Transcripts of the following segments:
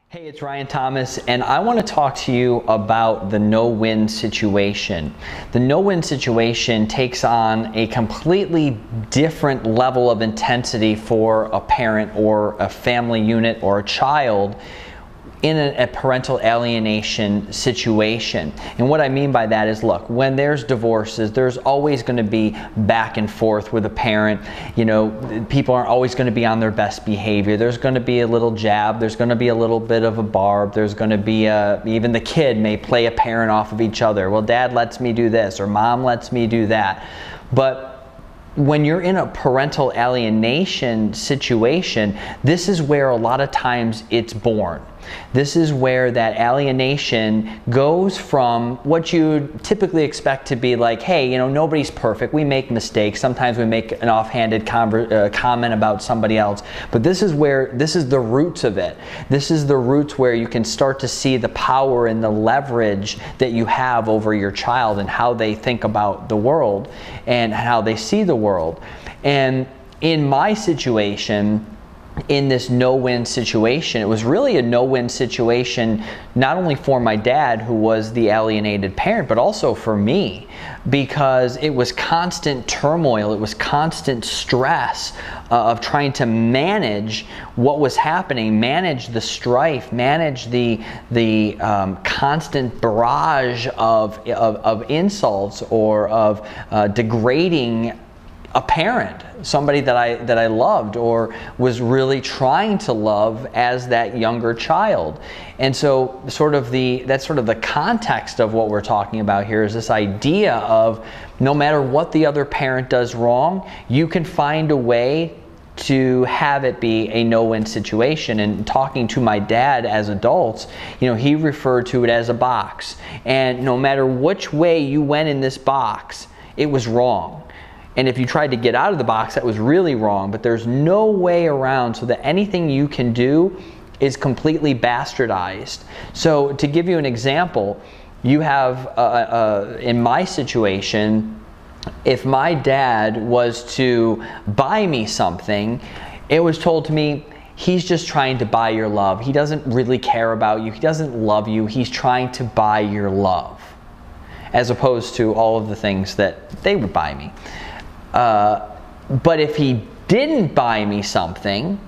Hey, it's Ryan Thomas, and I want to talk to you about the no-win situation. The no-win situation takes on a completely different level of intensity for a parent or a family unit or a child in a parental alienation situation. And what I mean by that is, look, when there's divorces, there's always going to be back and forth with a parent. You know, people aren't always going to be on their best behavior. There's going to be a little jab. There's going to be a little bit of a barb. There's going to be even the kid may play a parent off of each other. Well, dad lets me do this, or mom lets me do that. But when you're in a parental alienation situation, this is where a lot of times it's born. This is where that alienation goes from what you typically expect to be like, hey, you know, nobody's perfect. We make mistakes. Sometimes we make an offhanded comment about somebody else. But this is the roots of it. This is the roots where you can start to see the power and the leverage that you have over your child and how they think about the world and how they see the world. And in my situation, in this no-win situation, it was really a no-win situation not only for my dad, who was the alienated parent, but also for me, because it was constant turmoil, it was constant stress of trying to manage what was happening, manage the strife, manage the constant barrage of insults or of degrading a parent, somebody that I loved or was really trying to love as that younger child. And so that's sort of the context of what we're talking about here, is this idea of no matter what the other parent does wrong, you can find a way to have it be a no-win situation. And talking to my dad as adults, you know, he referred to it as a box. And no matter which way you went in this box, it was wrong. And if you tried to get out of the box, that was really wrong. But there's no way around, so that anything you can do is completely bastardized. So to give you an example, you have, in my situation, if my dad was to buy me something, it was told to me, he's just trying to buy your love. He doesn't really care about you. He doesn't love you. He's trying to buy your love, as opposed to all of the things that they would buy me. But if he didn't buy me something,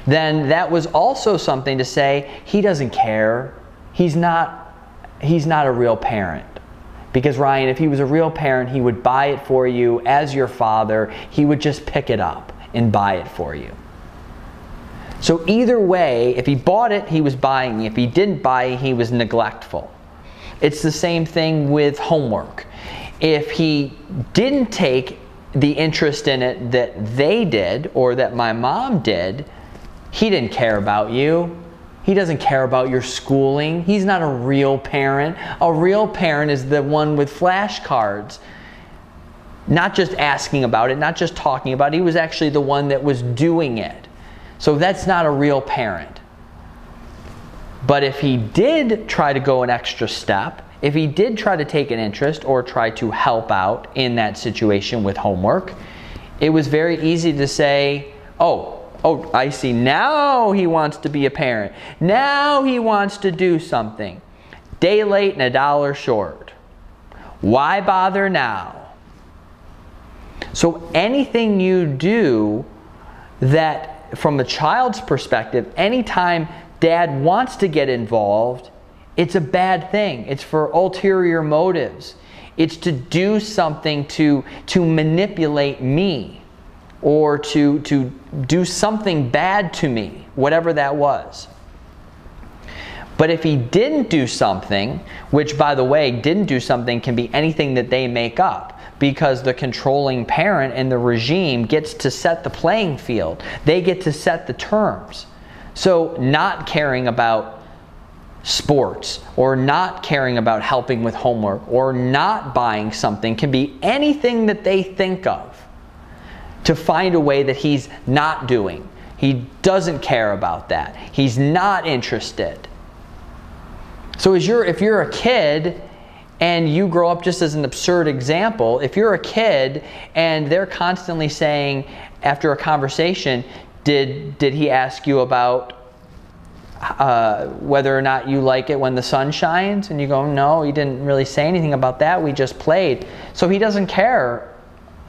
then that was also something to say, he doesn't care. He's not a real parent. Because Ryan, if he was a real parent, he would buy it for you as your father. He would just pick it up and buy it for you. So either way, if he bought it, he was buying me. If he didn't buy it, he was neglectful. It's the same thing with homework. If he didn't take the interest in it that they did or that my mom did, he didn't care about you. He doesn't care about your schooling. He's not a real parent. A real parent is the one with flashcards, not just asking about it, not just talking about it. He was actually the one that was doing it. So that's not a real parent. But if he did try to go an extra step, if he did try to take an interest or try to help out in that situation with homework, it was very easy to say, oh, I see, now he wants to be a parent. Now he wants to do something. Day late and a dollar short. Why bother now? So anything you do that, from a child's perspective, anytime dad wants to get involved, it's a bad thing. It's for ulterior motives. It's to do something to manipulate me, or to do something bad to me, whatever that was. But if he didn't do something, which, by the way, didn't do something can be anything that they make up, because the controlling parent and the regime gets to set the playing field. They get to set the terms. So not caring about sports, or not caring about helping with homework, or not buying something can be anything that they think of to find a way that he's not doing. He doesn't care about that. He's not interested. So if you're a kid and you grow up, just as an absurd example, if you're a kid and they're constantly saying after a conversation, did he ask you about whether or not you like it when the sun shines, and you go, no, he didn't really say anything about that, we just played. So he doesn't care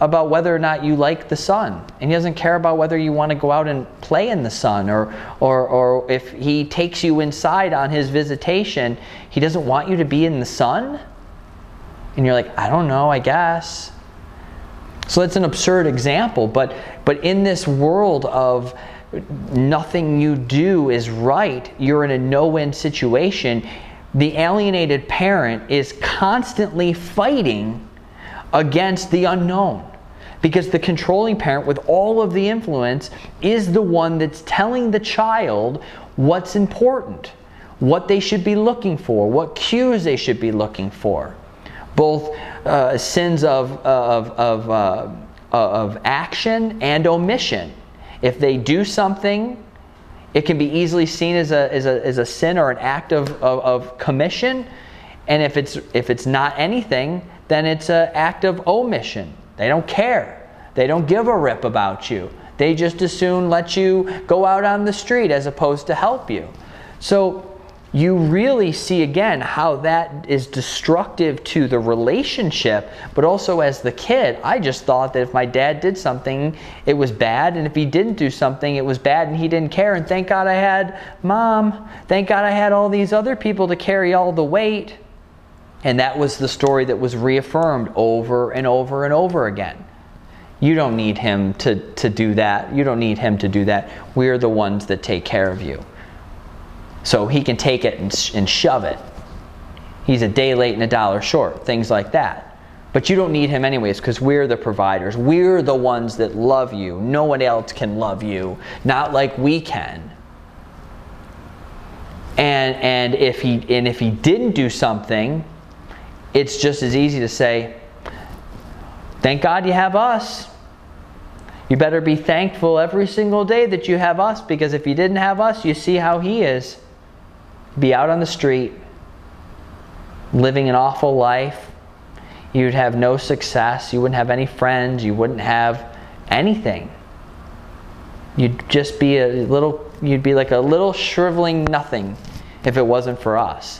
about whether or not you like the sun, and he doesn't care about whether you want to go out and play in the sun, or if he takes you inside on his visitation, he doesn't want you to be in the sun. And you're like, I don't know, I guess. So that's an absurd example, but in this world of nothing you do is right, you're in a no-win situation. The alienated parent is constantly fighting against the unknown, because the controlling parent with all of the influence is the one that's telling the child what's important, what they should be looking for, what cues they should be looking for, both sins of action and omission. If they do something, it can be easily seen as a sin or an act of commission, and if it's not anything, then it's an act of omission. They don't care. They don't give a rip about you. They just as soon let you go out on the street as opposed to help you. So you really see again how that is destructive to the relationship, but also as the kid, I just thought that if my dad did something, it was bad, and if he didn't do something, it was bad, and he didn't care, and thank God I had Mom. Thank God I had all these other people to carry all the weight. And that was the story that was reaffirmed over and over and over again. You don't need him to do that. You don't need him to do that. We're the ones that take care of you. So he can take it and shove it. He's a day late and a dollar short. Things like that. But you don't need him anyways, because we're the providers. We're the ones that love you. No one else can love you. Not like we can. And if he didn't do something, it's just as easy to say, thank God you have us. You better be thankful every single day that you have us, because if you didn't have us, you see how he is. Be out on the street, living an awful life. You'd have no success. You wouldn't have any friends. You wouldn't have anything. You'd just be you'd be like a little shriveling nothing if it wasn't for us.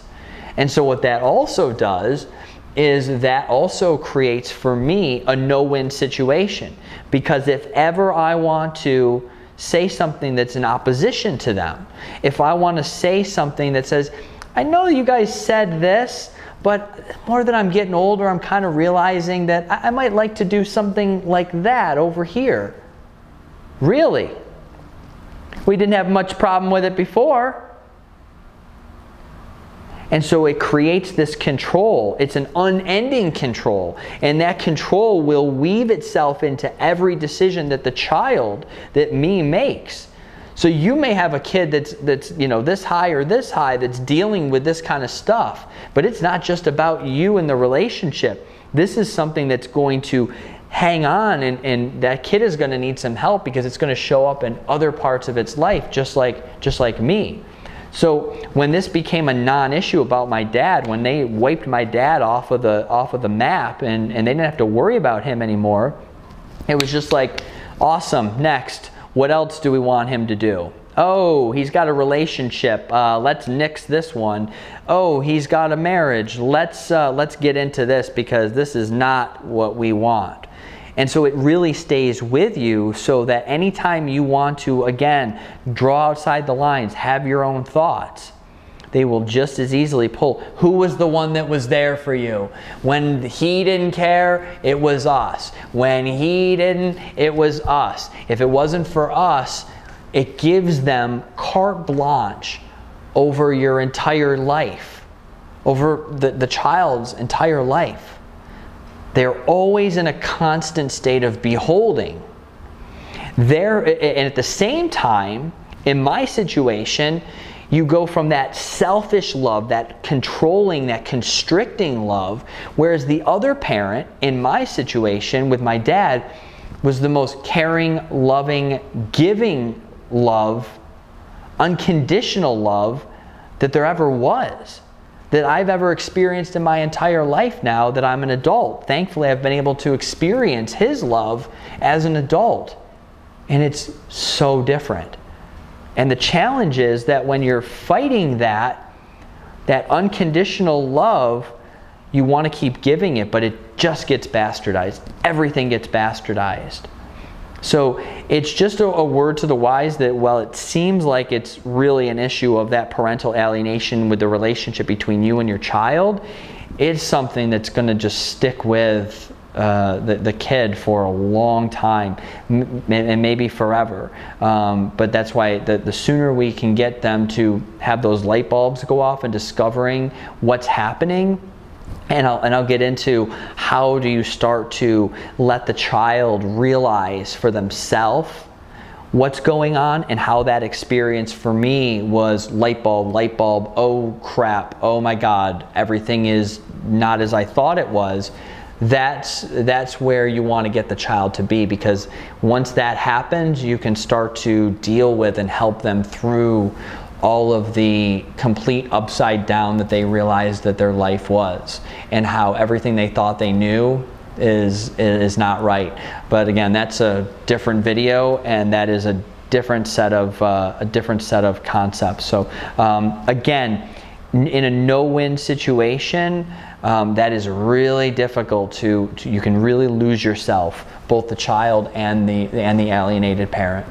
And so what that also does is that also creates for me a no-win situation, because if ever I want to say something that's in opposition to them, if I want to say something that says, I know you guys said this, but more than I'm getting older, I'm kind of realizing that I might like to do something like that over here. Really? We didn't have much problem with it before. And so it creates this control. It's an unending control. And that control will weave itself into every decision that the child, that me, makes. So you may have a kid that's this high or this high that's dealing with this kind of stuff. But it's not just about you and the relationship. This is something that's going to hang on, and that kid is going to need some help, because it's going to show up in other parts of its life, just like me. So when this became a non-issue about my dad, when they wiped my dad off of the map and they didn't have to worry about him anymore, it was just like, awesome, next. What else do we want him to do? Oh, he's got a relationship. Let's nix this one. Oh, he's got a marriage. Let's get into this, because this is not what we want. And so it really stays with you, so that anytime you want to, again, draw outside the lines, have your own thoughts, they will just as easily pull. Who was the one that was there for you? When he didn't care, it was us. When he didn't, it was us. If it wasn't for us, it gives them carte blanche over your entire life, over the child's entire life. They're always in a constant state of beholding. And at the same time, in my situation, you go from that selfish love, that controlling, that constricting love, whereas the other parent, in my situation with my dad, was the most caring, loving, giving love, unconditional love that there ever was, that I've ever experienced in my entire life now that I'm an adult. Thankfully, I've been able to experience his love as an adult. And it's so different. And the challenge is that when you're fighting that unconditional love, you want to keep giving it, but it just gets bastardized. Everything gets bastardized. So it's just a word to the wise that while it seems like it's really an issue of that parental alienation with the relationship between you and your child, it's something that's going to just stick with the kid for a long time, and maybe forever. But that's why the sooner we can get them to have those light bulbs go off and discovering what's happening. And I'll get into how do you start to let the child realize for themselves what's going on, and how that experience for me was light bulb, oh crap, oh my God, everything is not as I thought it was. That's where you want to get the child to be, because once that happens, you can start to deal with and help them through all of the complete upside down that they realized that their life was, and how everything they thought they knew is not right. But again, that's a different video, and that is a different set of concepts. So again, in a no-win situation, that is really difficult to you can really lose yourself, both the child and the alienated parent.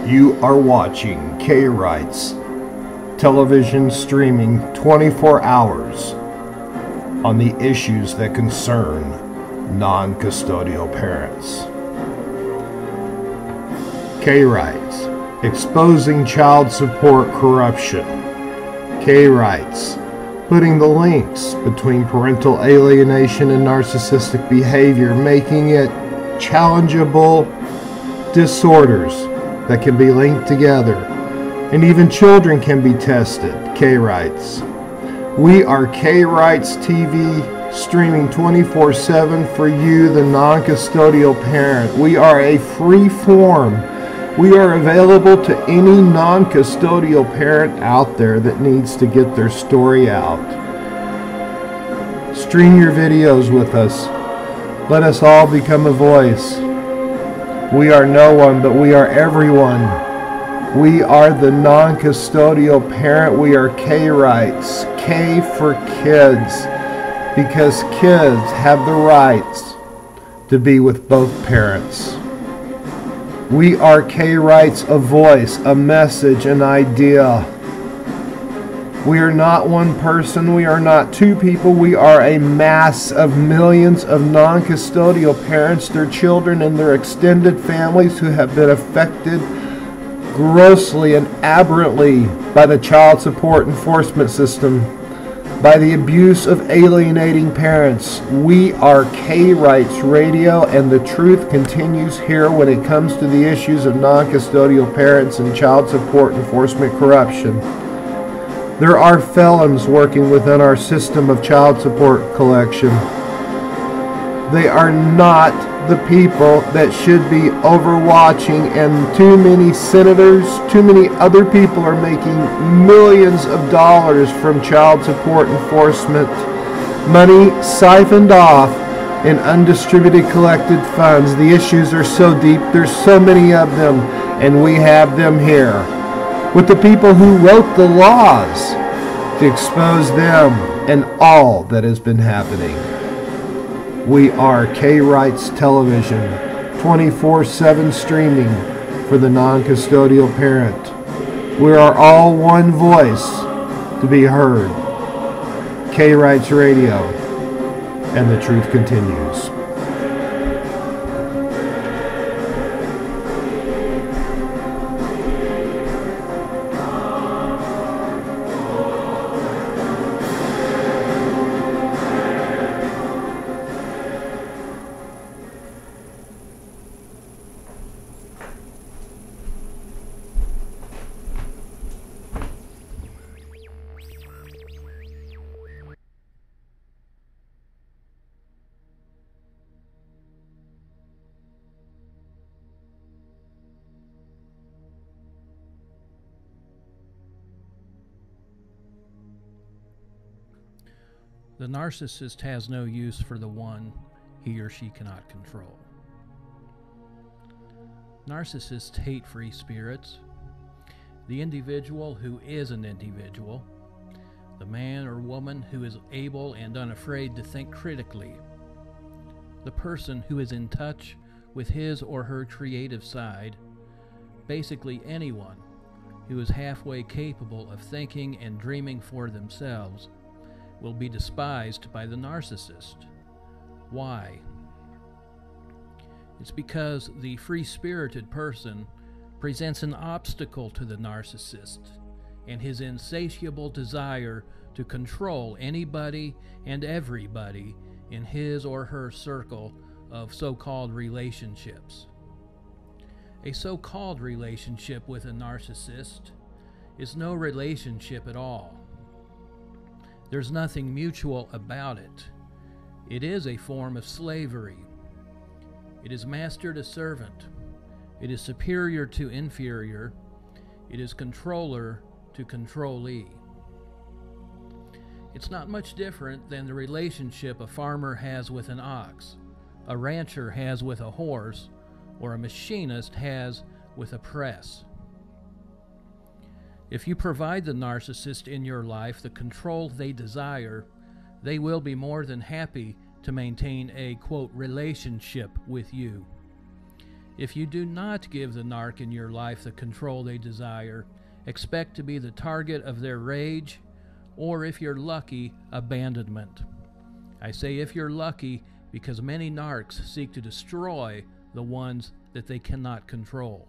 You are watching Krights television, streaming 24 hours on the issues that concern non-custodial parents. Krights, exposing child support corruption. Krights, putting the links between parental alienation and narcissistic behavior, making it challengeable disorders that can be linked together, and even children can be tested. Krights. We are Krights TV, streaming 24/7 for you, the non-custodial parent. We are a free form. We are available to any non-custodial parent out there that needs to get their story out. Stream your videos with us. Let us all become a voice. We are no one, but we are everyone. We are the non-custodial parent. We are Krights. K for kids, because kids have the rights to be with both parents. We are Krights, a voice, a message, an idea. We are not one person, we are not two people, we are a mass of millions of non-custodial parents, their children, and their extended families who have been affected grossly and aberrantly by the child support enforcement system, by the abuse of alienating parents. We are Krights Radio, and the truth continues here when it comes to the issues of non-custodial parents and child support enforcement corruption. There are felons working within our system of child support collection. They are not the people that should be overwatching, and too many senators, too many other people are making millions of dollars from child support enforcement. Money siphoned off in undistributed collected funds. The issues are so deep, there's so many of them, and we have them here with the people who wrote the laws to expose them and all that has been happening. We are Krights Television, 24/7 streaming for the non-custodial parent. We are all one voice to be heard. Krights Radio, and the truth continues. The narcissist has no use for the one he or she cannot control. Narcissists hate free spirits, the individual who is an individual, the man or woman who is able and unafraid to think critically, the person who is in touch with his or her creative side, basically anyone who is halfway capable of thinking and dreaming for themselves will be despised by the narcissist. Why? It's because the free-spirited person presents an obstacle to the narcissist and his insatiable desire to control anybody and everybody in his or her circle of so-called relationships. A so-called relationship with a narcissist is no relationship at all. There's nothing mutual about it. It is a form of slavery. It is master to servant. It is superior to inferior. It is controller to controllee. It's not much different than the relationship a farmer has with an ox, a rancher has with a horse, or a machinist has with a press. If you provide the narcissist in your life the control they desire, they will be more than happy to maintain a, quote, relationship with you. If you do not give the narc in your life the control they desire, expect to be the target of their rage, or if you're lucky, abandonment. I say if you're lucky because many narcs seek to destroy the ones that they cannot control.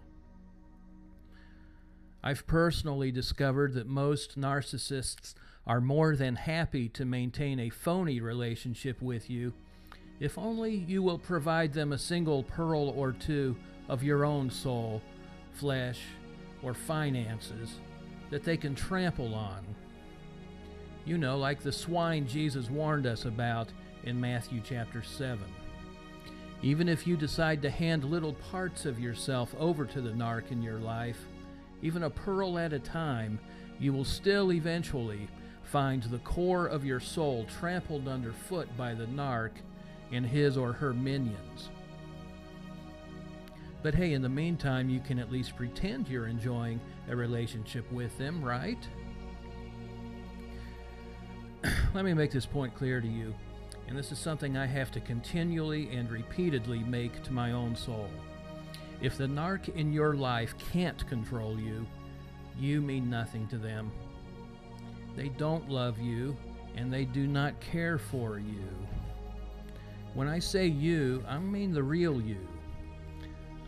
I've personally discovered that most narcissists are more than happy to maintain a phony relationship with you if only you will provide them a single pearl or two of your own soul, flesh, or finances that they can trample on. You know, like the swine Jesus warned us about in Matthew chapter 7. Even if you decide to hand little parts of yourself over to the narc in your life, even a pearl at a time, you will still eventually find the core of your soul trampled underfoot by the narc and his or her minions. But hey, in the meantime, you can at least pretend you're enjoying a relationship with them, right? Let me make this point clear to you, and this is something I have to continually and repeatedly make to my own soul. If the narc in your life can't control you, you mean nothing to them. They don't love you, and they do not care for you. When I say you, I mean the real you.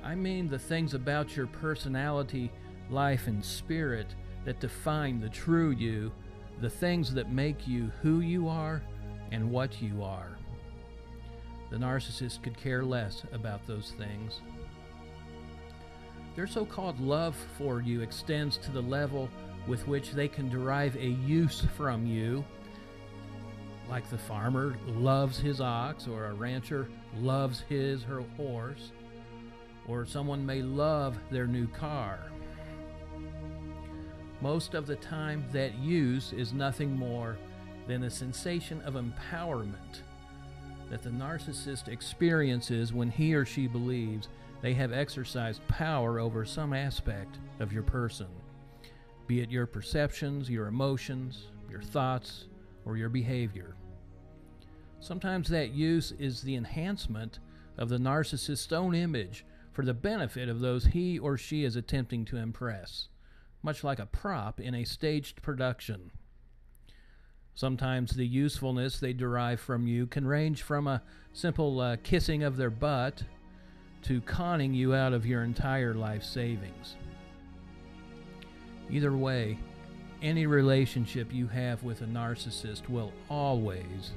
I mean the things about your personality, life, and spirit that define the true you, the things that make you who you are and what you are. The narcissist could care less about those things. Their so-called love for you extends to the level with which they can derive a use from you, like the farmer loves his ox, or a rancher loves his or her horse, or someone may love their new car. Most of the time, that use is nothing more than a sensation of empowerment that the narcissist experiences when he or she believes they have exercised power over some aspect of your person, be it your perceptions, your emotions, your thoughts, or your behavior. Sometimes that use is the enhancement of the narcissist's own image for the benefit of those he or she is attempting to impress, much like a prop in a staged production. Sometimes the usefulness they derive from you can range from a simple kissing of their butt to conning you out of your entire life savings. Either way, any relationship you have with a narcissist will always,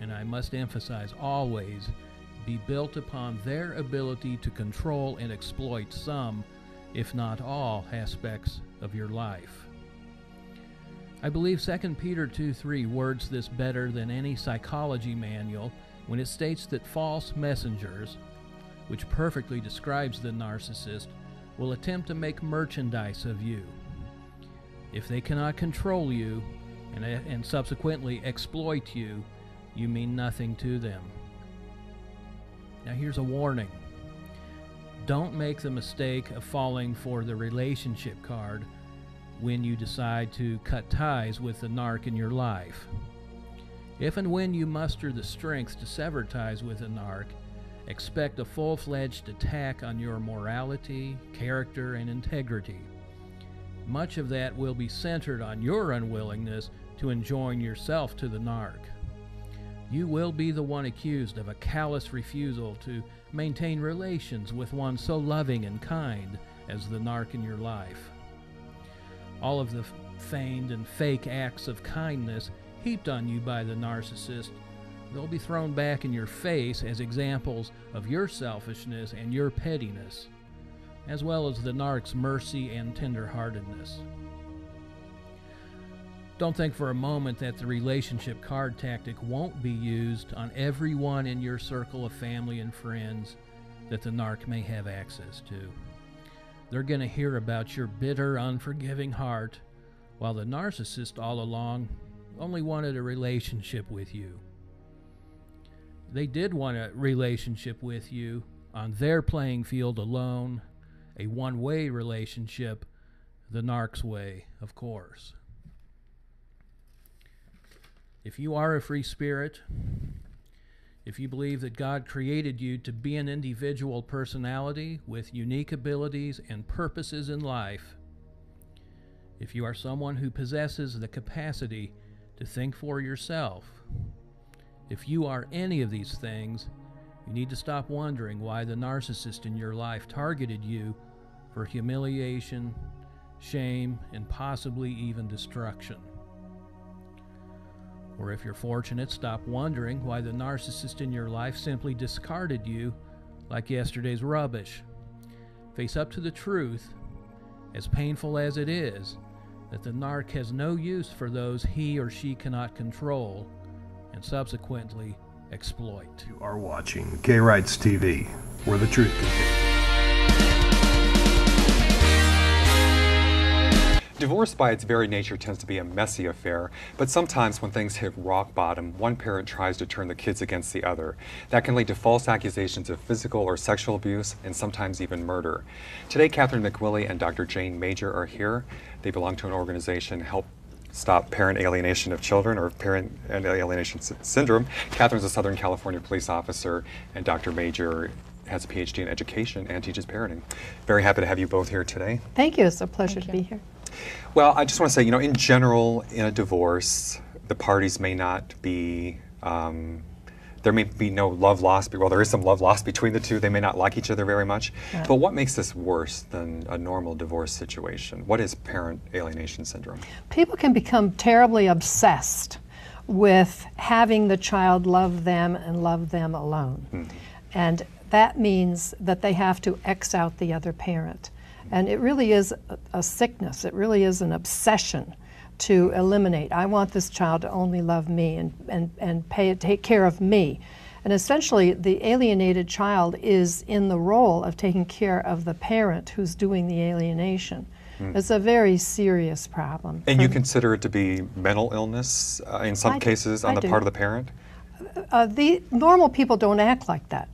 and I must emphasize always, be built upon their ability to control and exploit some, if not all, aspects of your life. I believe 2 Peter 2:3 words this better than any psychology manual when it states that false messengers, which perfectly describes the narcissist, will attempt to make merchandise of you. If they cannot control you, and subsequently exploit you, you mean nothing to them. Now here's a warning. Don't make the mistake of falling for the relationship card when you decide to cut ties with the narc in your life. If and when you muster the strength to sever ties with a narc, expect a full-fledged attack on your morality, character, and integrity. Much of that will be centered on your unwillingness to enjoin yourself to the narc. You will be the one accused of a callous refusal to maintain relations with one so loving and kind as the narc in your life. All of the feigned and fake acts of kindness heaped on you by the narcissist, they'll be thrown back in your face as examples of your selfishness and your pettiness, as well as the narc's mercy and tenderheartedness. Don't think for a moment that the relationship card tactic won't be used on everyone in your circle of family and friends that the narc may have access to. They're going to hear about your bitter, unforgiving heart, while the narcissist all along only wanted a relationship with you. They did want a relationship with you on their playing field alone, a one-way relationship, the narc's way, of course. If you are a free spirit, if you believe that God created you to be an individual personality with unique abilities and purposes in life, if you are someone who possesses the capacity to think for yourself, if you are any of these things, you need to stop wondering why the narcissist in your life targeted you for humiliation, shame, and possibly even destruction. Or if you're fortunate, stop wondering why the narcissist in your life simply discarded you like yesterday's rubbish. Face up to the truth, as painful as it is, that the narc has no use for those he or she cannot control and subsequently exploit. You are watching Krights TV, where the truth continues. Divorce by its very nature tends to be a messy affair, but sometimes when things hit rock bottom, one parent tries to turn the kids against the other. That can lead to false accusations of physical or sexual abuse and sometimes even murder. Today, Catherine McWillie and Dr. Jane Major are here. They belong to an organization, Help Stop Parent Alienation of Children, or Parent Alienation Syndrome. Catherine's a Southern California police officer, and Dr. Major has a PhD in education and teaches parenting. Very happy to have you both here today. Thank you. It's a pleasure to be here. Well, I just want to say, in general, in a divorce, the parties may not be, there may be no love lost. Well, there is some love lost between the two. They may not like each other very much. Right. But what makes this worse than a normal divorce situation? What is parent alienation syndrome? People can become terribly obsessed with having the child love them and love them alone. Mm-hmm. And that means that they have to X out the other parent. And it really is a sickness. It really is an obsession to eliminate. I want this child to only love me and take care of me. And essentially, the alienated child is in the role of taking care of the parent who's doing the alienation. Mm. It's a very serious problem. And you consider it to be mental illness in some cases on the part of the parent? The normal people don't act like that.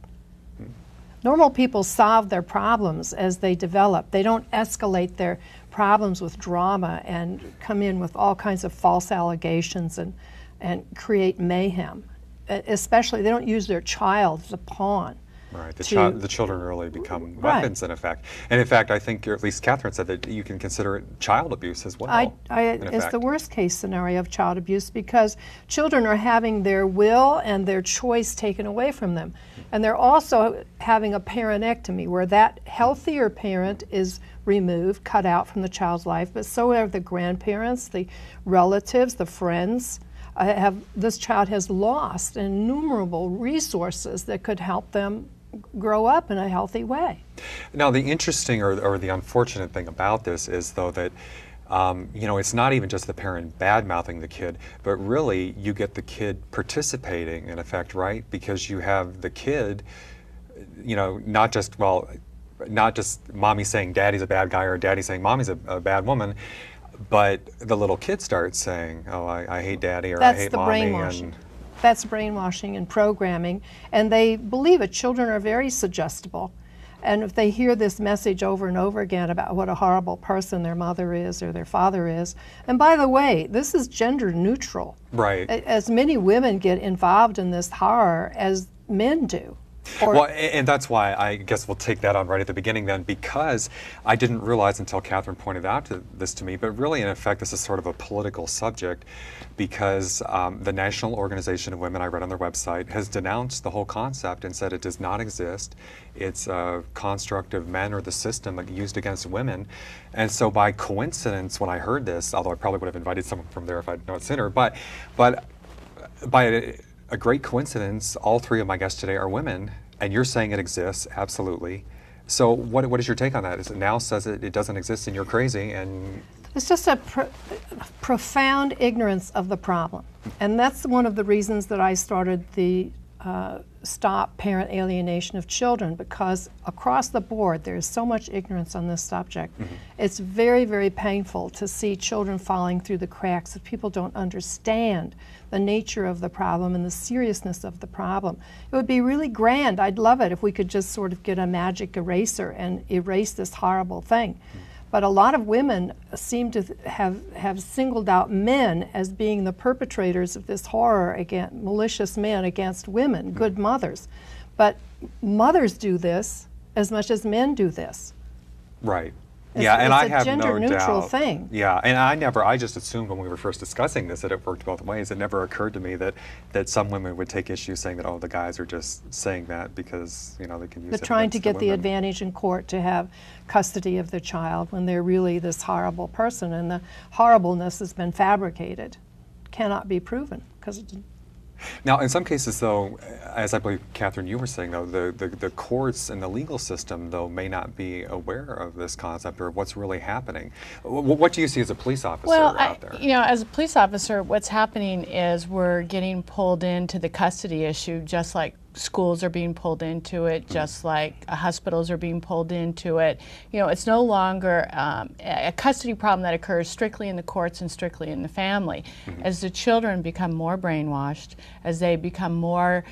Normal people solve their problems as they develop. They don't escalate their problems with drama and come in with all kinds of false allegations and create mayhem. Especially, they don't use their child as a pawn. Right, the children really become weapons in effect. And in fact, I think, or at least Catherine said that you can consider it child abuse as well. It's the worst case scenario of child abuse because children are having their will and their choice taken away from them. And they're also having a parentectomy where that healthier parent is removed, cut out from the child's life, but so are the grandparents, the relatives, the friends. This child has lost innumerable resources that could help them grow up in a healthy way. Now, the interesting or the unfortunate thing about this is, though, that it's not even just the parent bad-mouthing the kid, but really you get the kid participating in effect, right? Because you have the kid, not just mommy saying daddy's a bad guy or daddy saying mommy's a bad woman, But the little kid starts saying, "Oh, I hate daddy," or "I That's hate the mommy," brainwashing. and That's brainwashing and programming, and they believe it. Children are very suggestible, and if they hear this message over and over again about what a horrible person their mother is or their father is, and by the way, this is gender neutral. right. As many women get involved in this horror as men do. Well, and that's why I guess we'll take that on right at the beginning then, because I didn't realize until Catherine pointed out this to me, but really in effect this is sort of a political subject, because the National Organization of Women, I read on their website, has denounced the whole concept and said it does not exist. It's a construct of men or the system used against women. And so by coincidence, when I heard this, although I probably would have invited someone from there if I'd known sooner, but by a great coincidence, all three of my guests today are women, and you're saying it exists, absolutely. So what is your take on that? Is it now says it doesn't exist and you're crazy? And it's just a profound ignorance of the problem. And that's one of the reasons that I started the Stop Parent Alienation of Children, because across the board there is so much ignorance on this subject. Mm-hmm. It's very, very painful to see children falling through the cracks if people don't understand the nature of the problem and the seriousness of the problem. It would be really grand. I'd love it if we could just sort of get a magic eraser and erase this horrible thing. Mm-hmm. But a lot of women seem to have singled out men as being the perpetrators of this horror against malicious men against women, good mothers. But mothers do this as much as men do this. Right. Yeah, and I have no doubt. It's a gender-neutral thing. Yeah, and I just assumed when we were first discussing this that it worked both ways. It never occurred to me that some women would take issue saying that, oh, the guys are just saying that because, you know, they can use it. They're trying to get the women. advantage in court to have custody of their child when they're really this horrible person, and the horribleness has been fabricated. Cannot be proven because it's... Now, in some cases, though, as I believe, Catherine, you were saying, though, the courts and the legal system, though, may not be aware of this concept or what's really happening. What do you see as a police officer out there? You know, as a police officer, what's happening is we're getting pulled into the custody issue, just like schools are being pulled into it, just like hospitals are being pulled into it. You know, it's no longer a custody problem that occurs strictly in the courts and strictly in the family. Mm-hmm. As the children become more brainwashed, as they become more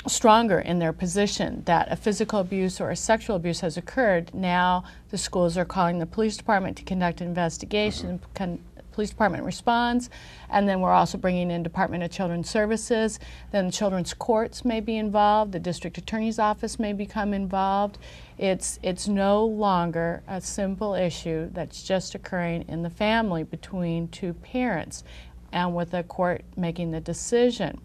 stronger in their position that a physical abuse or a sexual abuse has occurred, now the schools are calling the police department to conduct an investigation. Mm-hmm. Police department responds, and then we're also bringing in Department of Children's Services. Then the children's courts may be involved. The district attorney's office may become involved. It's no longer a simple issue that's just occurring in the family between two parents, and with the court making the decision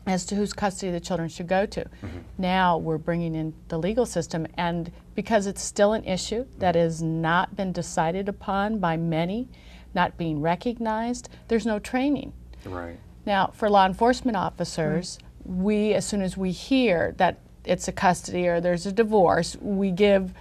as to whose custody the children should go to. Mm-hmm. Now we're bringing in the legal system, and because it's still an issue that has not been decided upon by many, not being recognized, there's no training. Right. Now, for law enforcement officers, we, as soon as we hear that it's a custody or there's a divorce, we give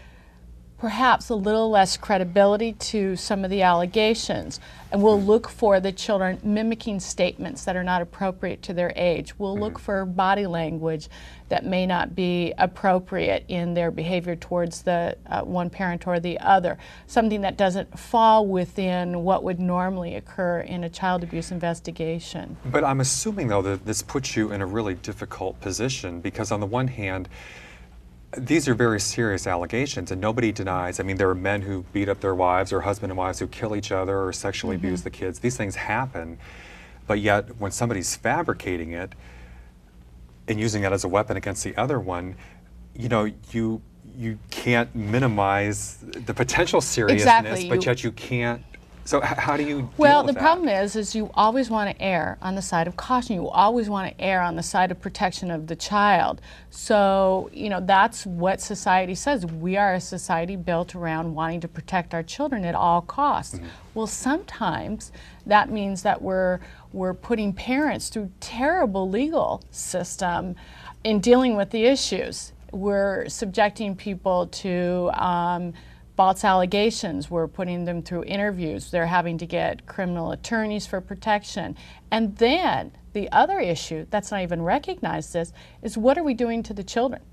perhaps a little less credibility to some of the allegations, and we'll look for the children mimicking statements that are not appropriate to their age. We'll look for body language that may not be appropriate in their behavior towards the one parent or the other, something that doesn't fall within what would normally occur in a child abuse investigation. But I'm assuming, though, that this puts you in a really difficult position, because on the one hand, these are very serious allegations, and nobody denies. I mean, there are men who beat up their wives, or husband and wives who kill each other or sexually abuse the kids. These things happen, but yet when somebody's fabricating it and using that as a weapon against the other one, you know, you can't minimize the potential seriousness, exactly. But yet you can't. So how do you deal Well, with the problem is you always want to err on the side of caution. You always want to err on the side of protection of the child. So, you know, that's what society says. We are a society built around wanting to protect our children at all costs. Mm-hmm. Well, sometimes that means that we're putting parents through terrible legal system in dealing with the issues. We're subjecting people to false allegations. We're putting them through interviews. They're having to get criminal attorneys for protection. And then the other issue that's not even recognized is what are we doing to the children?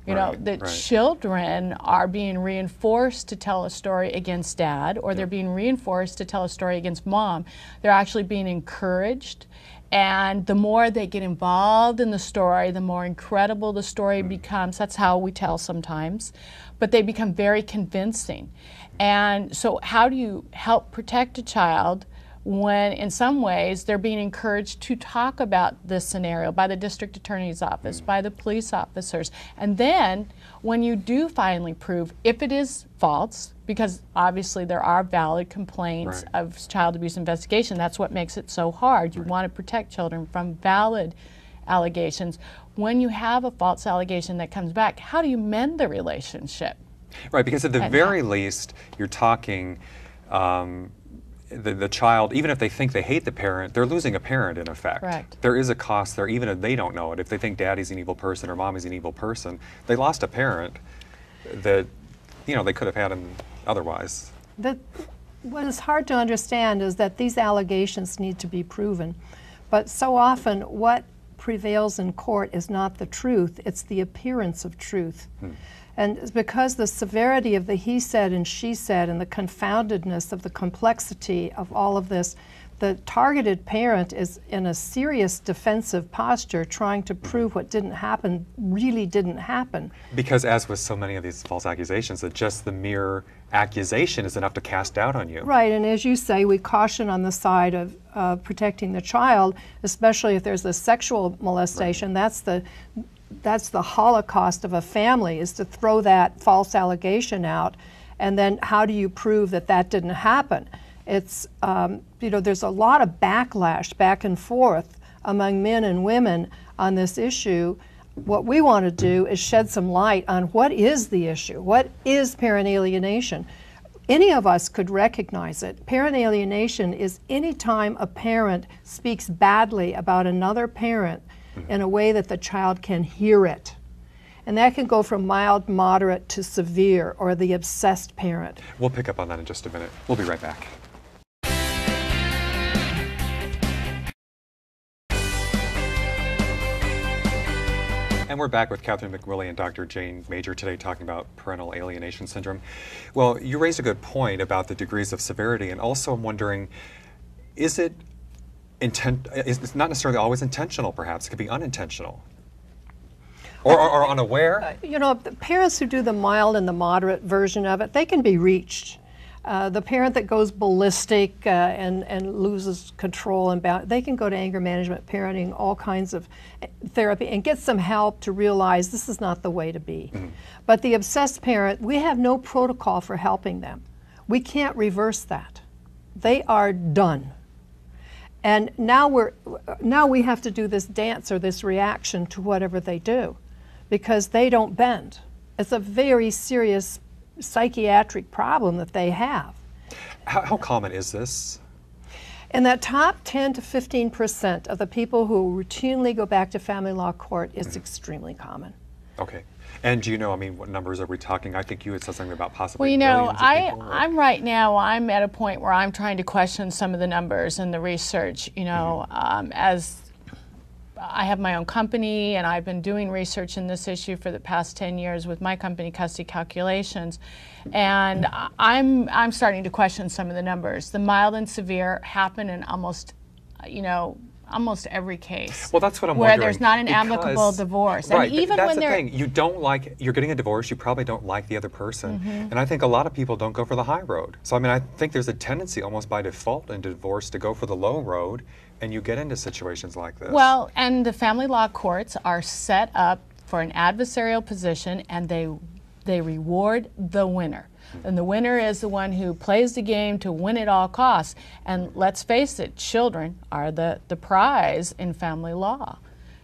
You know, that children are being reinforced to tell a story against dad, or they're being reinforced to tell a story against mom. They're actually being encouraged. And the more they get involved in the story, the more incredible the story becomes. That's how we tell sometimes. But they become very convincing. And so how do you help protect a child when in some ways they're being encouraged to talk about this scenario by the district attorney's office, by the police officers? And then when you do finally prove if it is false, because obviously there are valid complaints of child abuse investigation, that's what makes it so hard. You want to protect children from valid allegations. When you have a false allegation that comes back, how do you mend the relationship? Right, because at the very least, you're talking the child, even if they think they hate the parent, they're losing a parent in effect. Correct. There is a cost there, even if they don't know it. If they think daddy's an evil person or mommy's an evil person, they lost a parent that, you know, they could have had him otherwise. What is hard to understand is that these allegations need to be proven. But so often what prevails in court is not the truth, it's the appearance of truth. And it's because the severity of the he said and she said and the confoundedness of the complexity of all of this, the targeted parent is in a serious defensive posture trying to prove what didn't happen really didn't happen. Because as with so many of these false accusations, that just the mere accusation is enough to cast doubt on you. Right, and as you say, we caution on the side of protecting the child, especially if there's a sexual molestation. That's the holocaust of a family, is to throw that false allegation out, and then how do you prove that that didn't happen? It's, you know, there's a lot of backlash back and forth among men and women on this issue. What we want to do is shed some light on what is the issue. What is parent alienation? Any of us could recognize it. Parent alienation is any time a parent speaks badly about another parent in a way that the child can hear it. And that can go from mild, moderate to severe, or the obsessed parent. We'll pick up on that in just a minute. We'll be right back. And we're back with Catherine McWillie and Dr. Jane Major today talking about parental alienation syndrome. Well, you raised a good point about the degrees of severity, and also I'm wondering, is it it's not necessarily always intentional, perhaps. It could be unintentional. Or unaware? You know, the parents who do the mild and the moderate version of it, they can be reached. The parent that goes ballistic and loses control and they can go to anger management parenting, all kinds of therapy, and get some help to realize this is not the way to be. But the obsessed parent, we have no protocol for helping them. We can't reverse that. They are done. And now we have to do this dance or this reaction to whatever they do, because they don't bend. It's a very serious psychiatric problem that they have. How common is this? In that top 10 to 15% of the people who routinely go back to family law court, it's extremely common. Okay. And do you know, I mean, what numbers are we talking? I think you had said something about possibly well, you know, millions of people. I'm right now, I'm at a point where I'm trying to question some of the numbers and the research, you know, as I have my own company and I've been doing research in this issue for the past 10 years with my company, Custody Calculations, and I'm starting to question some of the numbers. The mild and severe happen in almost, you know, almost every case. Well, that's what I'm where wondering. Where there's not an amicable divorce. Right, and even that's when the thing. You don't like, you're getting a divorce, you probably don't like the other person. And I think a lot of people don't go for the high road. So I mean, I think there's a tendency almost by default in divorce to go for the low road, and you get into situations like this. Well, and the family law courts are set up for an adversarial position, and they reward the winner. And the winner is the one who plays the game to win at all costs. And let's face it, children are the prize in family law.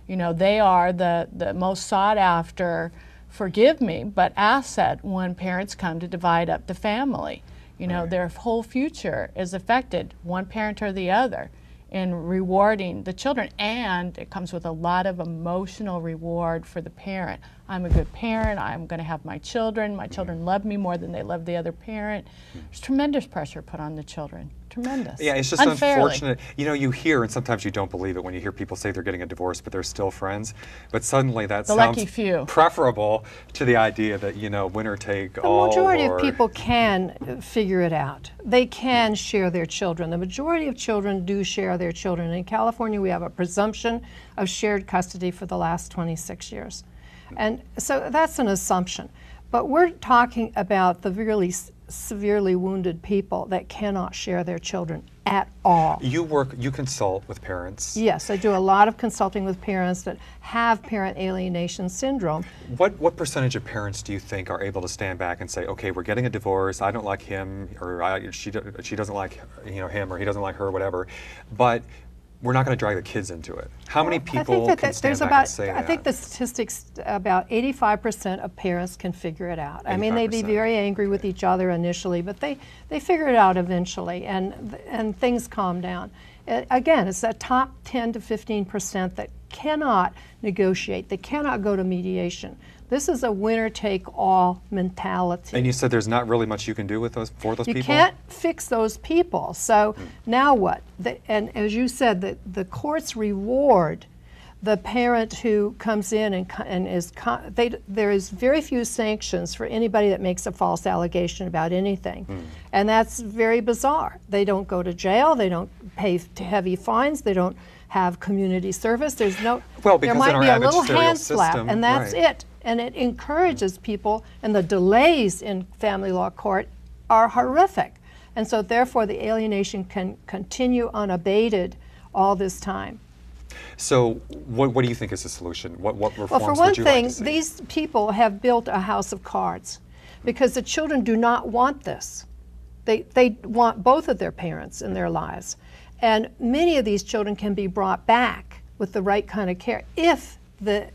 You know, they are the most sought after, forgive me, but asset when parents come to divide up the family. You know, their whole future is affected, one parent or the other, in rewarding the children. And it comes with a lot of emotional reward for the parent. I'm a good parent, I'm going to have my children love me more than they love the other parent. There's tremendous pressure put on the children. tremendous. Yeah, it's just unfairly. unfortunate. You know, you hear, and sometimes you don't believe it when you hear people say they're getting a divorce, but they're still friends. But suddenly that The sounds lucky few. preferable to the idea that, you know, winner take all. The majority or, of people can figure it out. They can share their children. The majority of children do share their children. In California, we have a presumption of shared custody for the last 26 years. And so that's an assumption. But we're talking about the really severely wounded people that cannot share their children at all. You consult with parents. Yes, I do a lot of consulting with parents that have parent alienation syndrome. What percentage of parents do you think are able to stand back and say, okay, we're getting a divorce, I don't like him, or she doesn't like, you know, him, or he doesn't like her, whatever, but we're not going to drag the kids into it? How many people can stand back and say that? I think the statistics, about 85% of parents can figure it out. I mean, they'd be very angry with each other initially, but they figure it out eventually, and things calm down. Again, it's that top 10 to 15% that cannot negotiate. They cannot go to mediation. This is a winner-take-all mentality. And you said there's not really much you can do with those people? You can't fix those people. So now what? And as you said, the courts reward the parent who comes in and is, there is very few sanctions for anybody that makes a false allegation about anything. And that's very bizarre. They don't go to jail, they don't pay heavy fines, they don't have community service. There's no, there might be a little hand slap, and that's it. And it encourages people, and the delays in family law court are horrific. And so therefore the alienation can continue unabated all this time. So what do you think is the solution? What reforms well, for one would you thing, like to see? these people have built a house of cards because the children do not want this. They want both of their parents in their lives. And many of these children can be brought back with the right kind of care if the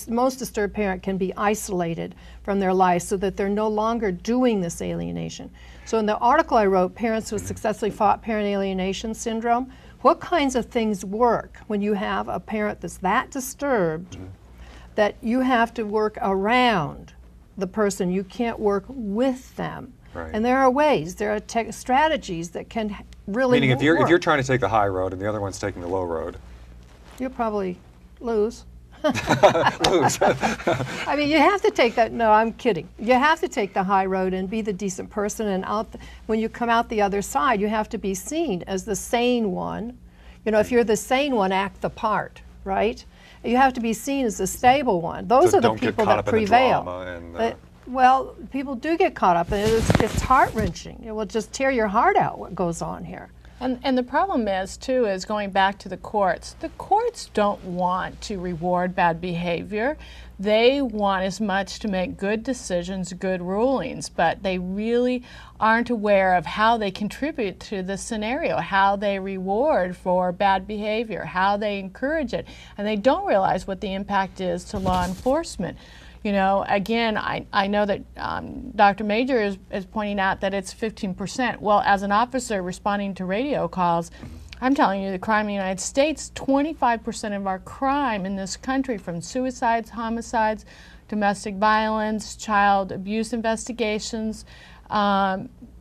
most disturbed parent can be isolated from their life so that they're no longer doing this alienation. So in the article I wrote, Parents Who Successfully Fought Parent Alienation Syndrome, what kinds of things work when you have a parent that's that disturbed that you have to work around the person, you can't work with them. Right. And there are ways, there are strategies that can really Meaning work. if you're trying to take the high road and the other one's taking the low road. You'll probably lose. Lose. I mean, you have to take that, no, I'm kidding. You have to take the high road and be the decent person, and when you come out the other side, you have to be seen as the sane one. You know, if you're the sane one, act the part, right? You have to be seen as the stable one. Those So are the don't get people caught that up in the prevail. drama and, well, people do get caught up, and it's heart-wrenching. It will just tear your heart out what goes on here. And the problem is, too, is going back to the courts don't want to reward bad behavior. They want as much to make good decisions, good rulings, but they really aren't aware of how they contribute to the scenario, how they reward for bad behavior, how they encourage it, and they don't realize what the impact is to law enforcement. You know, again, I know that Dr. Major is pointing out that it's 15%. Well, as an officer responding to radio calls, I'm telling you, the crime in the United States, 25% of our crime in this country, from suicides, homicides, domestic violence, child abuse investigations,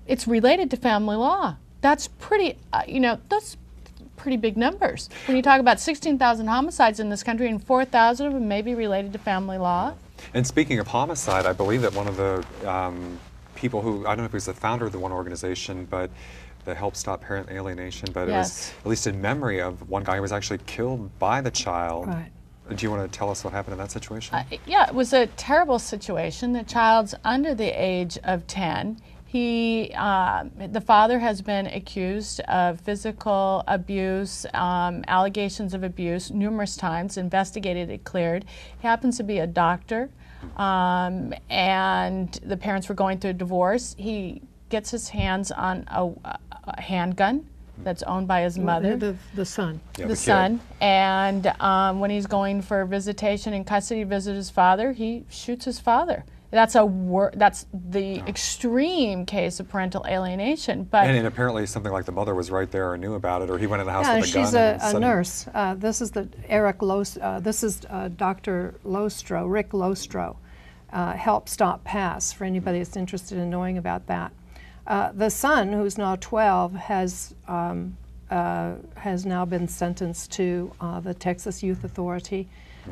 it's related to family law. That's pretty, you know, that's pretty big numbers. When you talk about 16,000 homicides in this country and 4,000 of them may be related to family law. And speaking of homicide, I believe that one of the people who, I don't know if he was the founder of the one organization, but that helped stop parent alienation, but it was at least in memory of one guy who was actually killed by the child. Right. Do you want to tell us what happened in that situation? Yeah, it was a terrible situation. The child's under the age of 10. The father has been accused of physical abuse, allegations of abuse numerous times, investigated, it cleared. He happens to be a doctor, and the parents were going through a divorce. He gets his hands on a handgun that's owned by his mother. The son. Yeah, the son. And when he's going for visitation in custody to visit his father, he shoots his father. That's the extreme case of parental alienation. But and apparently something like the mother was right there or knew about it, or he went in the house yeah, with a gun. she's a nurse. This is this is Dr. Lostro, Rick Lostro, Help Stop Pass, for anybody that's interested in knowing about that. The son, who's now 12, has now been sentenced to the Texas Youth Authority,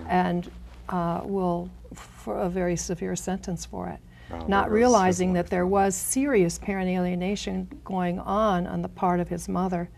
and will for a very severe sentence for it. Wow, Not that realizing was that there was serious parent alienation going on the part of his mother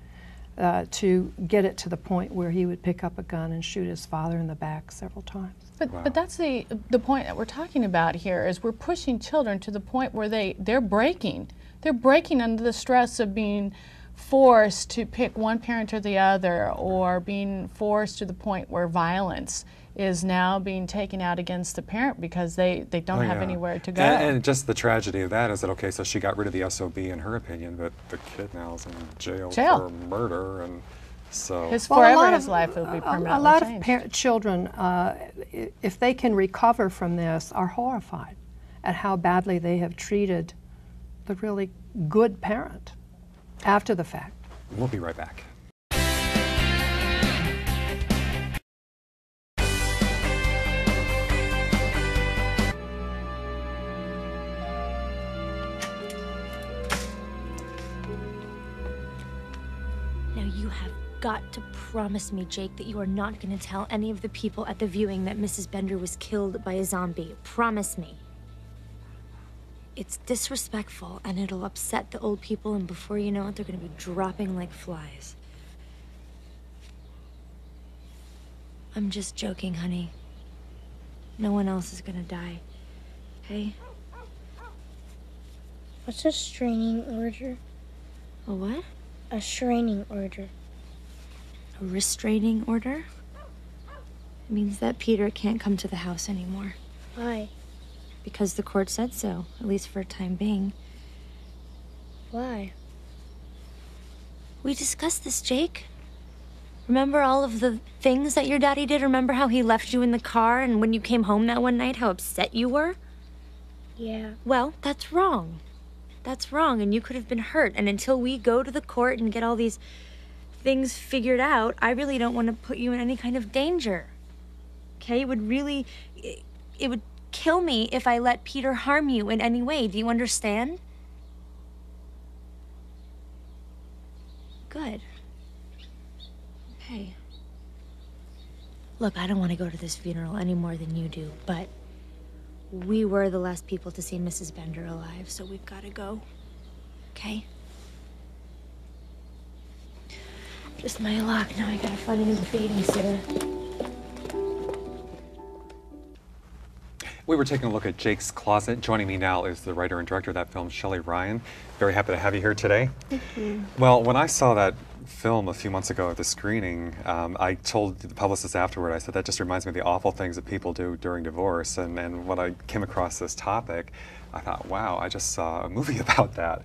to get it to the point where he would pick up a gun and shoot his father in the back several times. But that's the point that we're talking about here, is we're pushing children to the point where they're breaking. They're breaking under the stress of being forced to pick one parent or the other, or being forced to the point where violence is now being taken out against the parent because they don't have anywhere to go. And just the tragedy of that is that, okay, so she got rid of the SOB in her opinion, but the kid now is in jail. For murder, and so... His life will be permanently A lot changed. of children, if they can recover from this, are horrified at how badly they have treated the really good parent after the fact. We'll be right back. Now you have got to promise me, Jake, that you are not going to tell any of the people at the viewing that Mrs. Bender was killed by a zombie. Promise me. It's disrespectful, and it'll upset the old people, and before you know it, they're going to be dropping like flies. I'm just joking, honey. No one else is going to die, okay? What's a restraining order? A what? A restraining order. A restraining order? It means that Peter can't come to the house anymore. Why? Because the court said so, at least for a time being. Why? We discussed this, Jake. Remember all of the things that your daddy did? Remember how he left you in the car, and when you came home that one night, how upset you were? Yeah. Well, that's wrong. That's wrong, and you could have been hurt. And until we go to the court and get all these things figured out, I really don't want to put you in any kind of danger. Okay? It would kill me if I let Peter harm you in any way. Do you understand? Good. Okay. Look, I don't want to go to this funeral any more than you do, but we were the last people to see Mrs. Bender alive, so we've got to go. Okay? Just my luck. Now I gotta find a new babysitter. We were taking a look at Jake's Closet. Joining me now is the writer and director of that film, Shelley Ryan. Very happy to have you here today. Thank you. Well, when I saw that film a few months ago at the screening, I told the publicist afterward, I said, that just reminds me of the awful things that people do during divorce. And when I came across this topic, I thought, wow, I just saw a movie about that.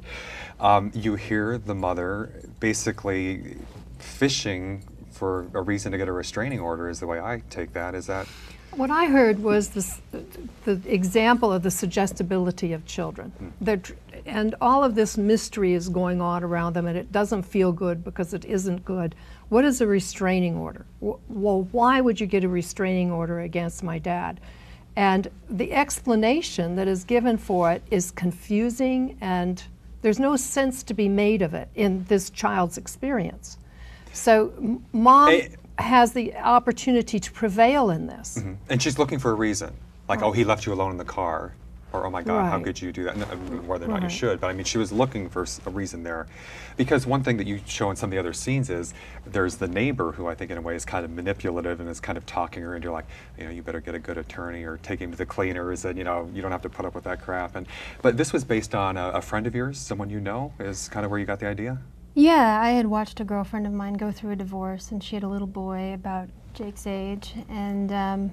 You hear the mother basically fishing for a reason to get a restraining order, is the way I take that. Is that... What I heard was the example of the suggestibility of children. And all of this mystery is going on around them, and it doesn't feel good because it isn't good. What is a restraining order? Well, why would you get a restraining order against my dad? And the explanation that is given for it is confusing, and there's no sense to be made of it in this child's experience. So mom has the opportunity to prevail in this. Mm-hmm. And she's looking for a reason. Like, oh, he left you alone in the car. Or, oh my God, how could you do that? No, more than not you should. But I mean, she was looking for a reason there. Because one thing that you show in some of the other scenes is there's the neighbor who I think in a way is kind of manipulative and is kind of talking her into, like, you know, you better get a good attorney or take him to the cleaners and, you know, you don't have to put up with that crap. But this was based on a friend of yours, someone you know, is kind of where you got the idea? Yeah, I had watched a girlfriend of mine go through a divorce, and she had a little boy about Jake's age, and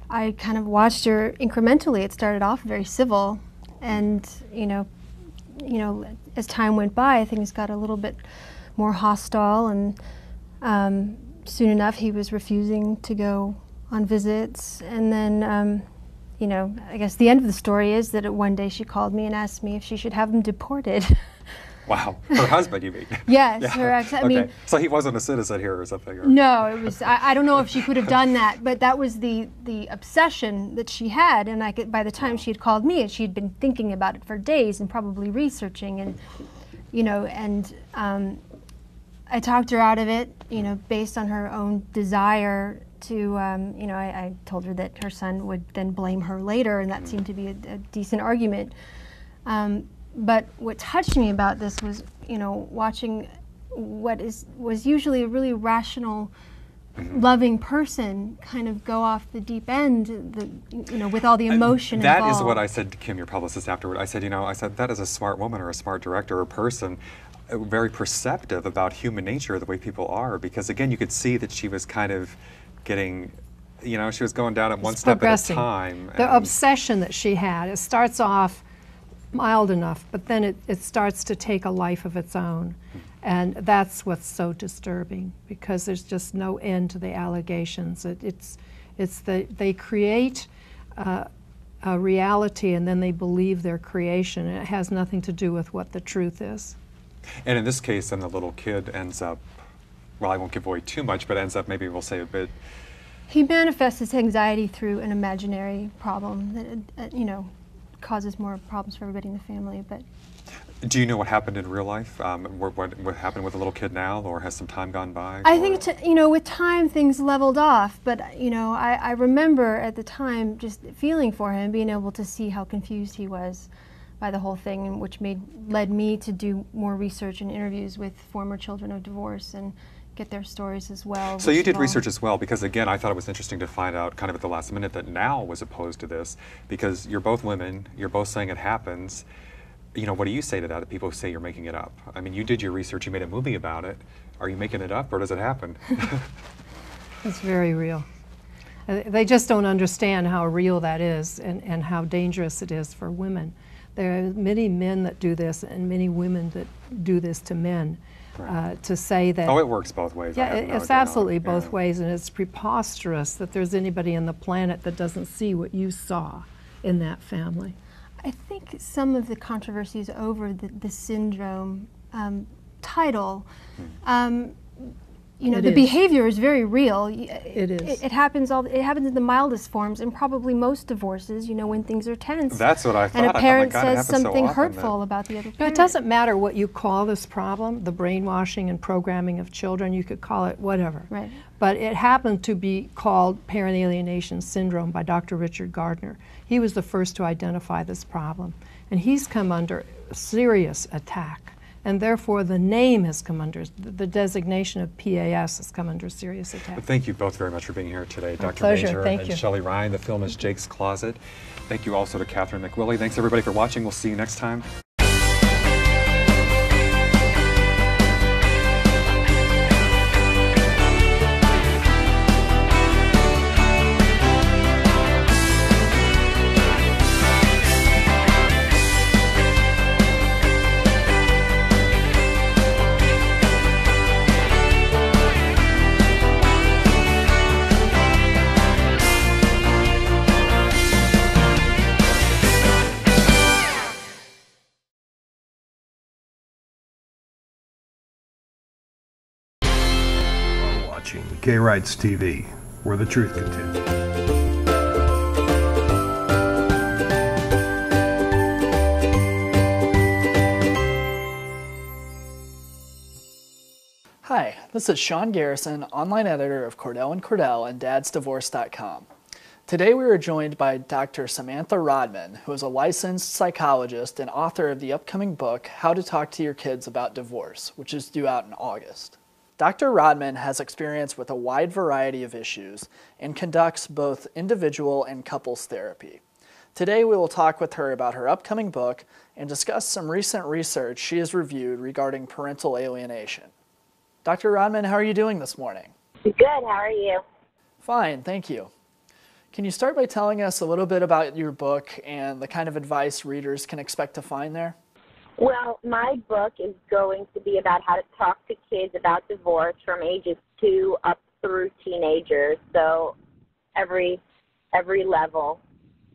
I kind of watched her incrementally. It started off very civil, and you know, as time went by, things got a little bit more hostile, and soon enough, he was refusing to go on visits, and then. You know, I guess the end of the story is that one day she called me and asked me if she should have him deported. Wow, her husband, you mean? Yes, Yeah. her ex. I Okay. mean, So he wasn't a citizen here or something? Or... no, it was. I don't know if she could have done that, but that was the obsession that she had. And by the time she had called me, she'd been thinking about it for days and probably researching, and I talked her out of it, based on her own desire to, I told her that her son would then blame her later, and that seemed to be a decent argument. But what touched me about this was, watching what was usually a really rational, loving person kind of go off the deep end, with all the emotion That involved. is what I said to Kim, your publicist, afterward. I said, that is a smart woman or a smart director or person, very perceptive about human nature, the way people are, because again, you could see that she was kind of getting, she was going down at one step at a time. The obsession that she had, it starts off mild enough, but then it starts to take a life of its own. And that's what's so disturbing, because there's just no end to the allegations. They create a reality, and then they believe their creation, and it has nothing to do with what the truth is. And in this case, then the little kid ends up, well, I won't give away too much, but ends up, maybe we'll say a bit. He manifests his anxiety through an imaginary problem that, causes more problems for everybody in the family. But do you know what happened in real life? What happened with the little kid now, or has some time gone by? I think, with time things leveled off. But, I remember at the time just feeling for him, being able to see how confused he was by the whole thing, and which led me to do more research and interviews with former children of divorce and get their stories as well. So you did research as well, because again, I thought it was interesting to find out kind of at the last minute that Now was opposed to this, because you're both women, you're both saying it happens. What do you say to that, people who say you're making it up? I mean, you did your research, you made a movie about it. Are you making it up, or does it happen? It's very real. They just don't understand how real that is, and how dangerous it is for women. There are many men that do this, and many women that do this to men. Right. To say that... Oh, it works both ways. Yeah, it's absolutely both ways, and it's preposterous that there's anybody on the planet that doesn't see what you saw in that family. I think some of the controversies over the syndrome title, the behavior is very real. It is. It happens in the mildest forms, and probably most divorces, when things are tense. That's what I thought. And a parent I thought, says something hurtful about the other parent. It doesn't matter what you call this problem, the brainwashing and programming of children, you could call it whatever. Right. But it happened to be called parent alienation syndrome by Dr. Richard Gardner. He was the first to identify this problem, and he's come under serious attack. And therefore, the name has come under, the designation of PAS has come under serious attack. But thank you both very much for being here today, Dr. Pleasure. Major Thank and you. Shelley Ryan. The film is Jake's Closet. Thank you also to Catherine McWillie. Thanks everybody for watching. We'll see you next time. Krights TV, where the truth continues. Hi, this is Sean Garrison, online editor of Cordell & Cordell and dadsdivorce.com. Today we are joined by Dr. Samantha Rodman, who is a licensed psychologist and author of the upcoming book, How to Talk to Your Kids About Divorce, which is due out in August. Dr. Rodman has experience with a wide variety of issues and conducts both individual and couples therapy. Today we will talk with her about her upcoming book and discuss some recent research she has reviewed regarding parental alienation. Dr. Rodman, how are you doing this morning? Good, how are you? Fine, thank you. Can you start by telling us a little bit about your book and the kind of advice readers can expect to find there? Well, my book is going to be about how to talk to kids about divorce from ages 2 up through teenagers, so every level.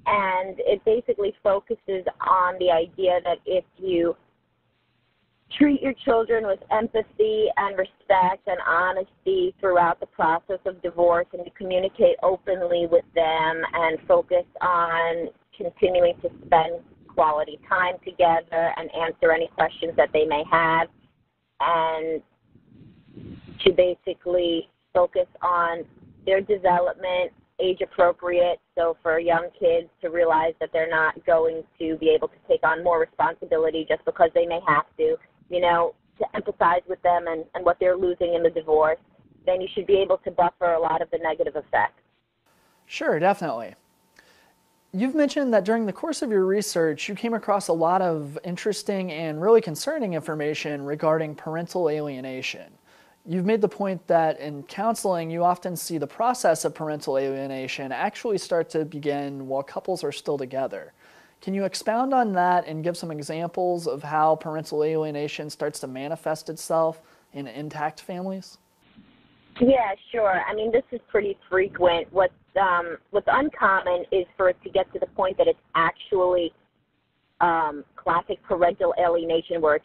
And it basically focuses on the idea that if you treat your children with empathy and respect and honesty throughout the process of divorce, and to communicate openly with them and focus on continuing to spend quality time together and answer any questions that they may have, and to basically focus on their development, age appropriate, so for young kids to realize that they're not going to be able to take on more responsibility just because they may have to, you know, to empathize with them and what they're losing in the divorce. Then you should be able to buffer a lot of the negative effects. Sure, definitely. You've mentioned that during the course of your research, you came across a lot of interesting and really concerning information regarding parental alienation. You've made the point that in counseling, you often see the process of parental alienation actually start to begin while couples are still together. Can you expound on that and give some examples of how parental alienation starts to manifest itself in intact families? Yeah, sure. I mean, this is pretty frequent. What's uncommon is for it to get to the point that it's actually classic parental alienation, where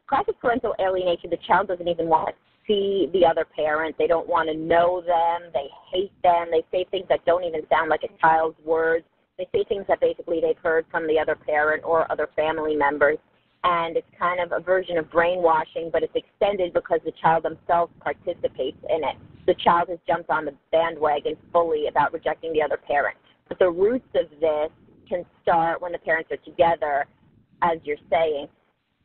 classic parental alienation, the child doesn't even want to see the other parent. They don't want to know them. They hate them. They say things that don't even sound like a child's words. They say things that basically they've heard from the other parent or other family members. And it's kind of a version of brainwashing, but it's extended because the child themselves participates in it. The child has jumped on the bandwagon fully about rejecting the other parent. But the roots of this can start when the parents are together, as you're saying.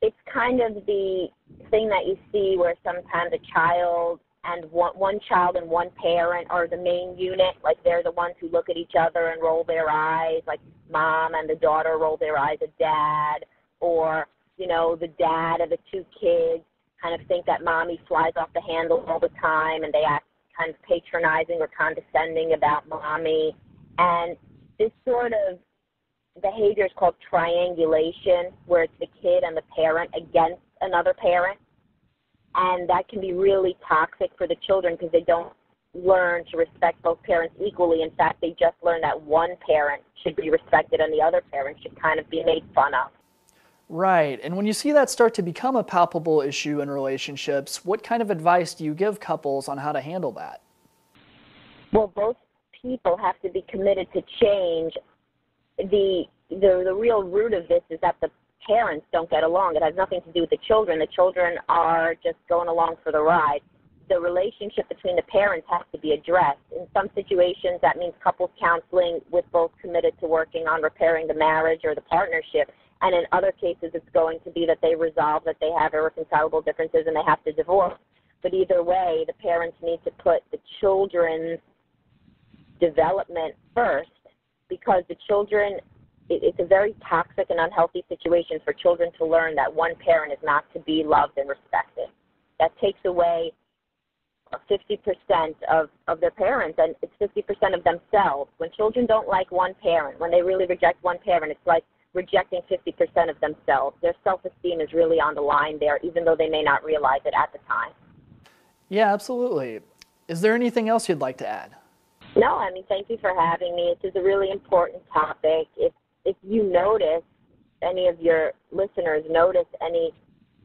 It's kind of the thing that you see where sometimes a child and one child and one parent are the main unit, like they're the ones who look at each other and roll their eyes, like mom and the daughter roll their eyes at dad, or, you know, the dad of the two kids kind of think that mommy flies off the handle all the time, and they act kind of patronizing or condescending about mommy. And this sort of behavior is called triangulation, where it's the kid and the parent against another parent. And that can be really toxic for the children because they don't learn to respect both parents equally. In fact, they just learn that one parent should be respected and the other parent should kind of be made fun of. Right. And when you see that start to become a palpable issue in relationships, what kind of advice do you give couples on how to handle that? Well, both people have to be committed to change. The real root of this is that the parents don't get along. It has nothing to do with the children. The children are just going along for the ride. The relationship between the parents has to be addressed. In some situations, that means couples counseling with both committed to working on repairing the marriage or the partnership. And in other cases, it's going to be that they resolve that they have irreconcilable differences and they have to divorce. But either way, the parents need to put the children's development first, because the children, it's a very toxic and unhealthy situation for children to learn that one parent is not to be loved and respected. That takes away 50% of their parents, and it's 50% of themselves. When children don't like one parent, when they really reject one parent, it's like rejecting 50% of themselves. Their self-esteem is really on the line there, even though they may not realize it at the time. Yeah, absolutely. Is there anything else you'd like to add? No, I mean, thank you for having me. This is a really important topic. If you notice, any of your listeners notice any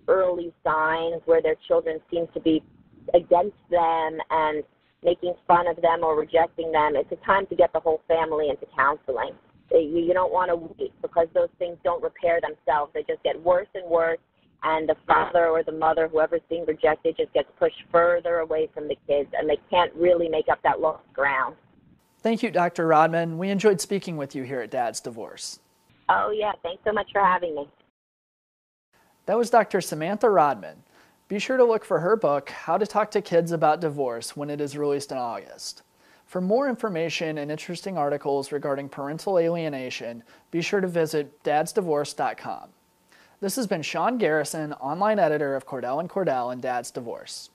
early signs where their children seem to be against them and making fun of them or rejecting them, it's a time to get the whole family into counseling. You don't want to wait, because those things don't repair themselves. They just get worse and worse, and the father or the mother, whoever's being rejected, just gets pushed further away from the kids, and they can't really make up that lost ground. Thank you, Dr. Rodman. We enjoyed speaking with you here at Dad's Divorce. Oh, yeah. Thanks so much for having me. That was Dr. Samantha Rodman. Be sure to look for her book, How to Talk to Kids About Divorce, when it is released in August. For more information and interesting articles regarding parental alienation, be sure to visit dadsdivorce.com. This has been Sean Garrison, online editor of Cordell & Cordell and Dad's Divorce.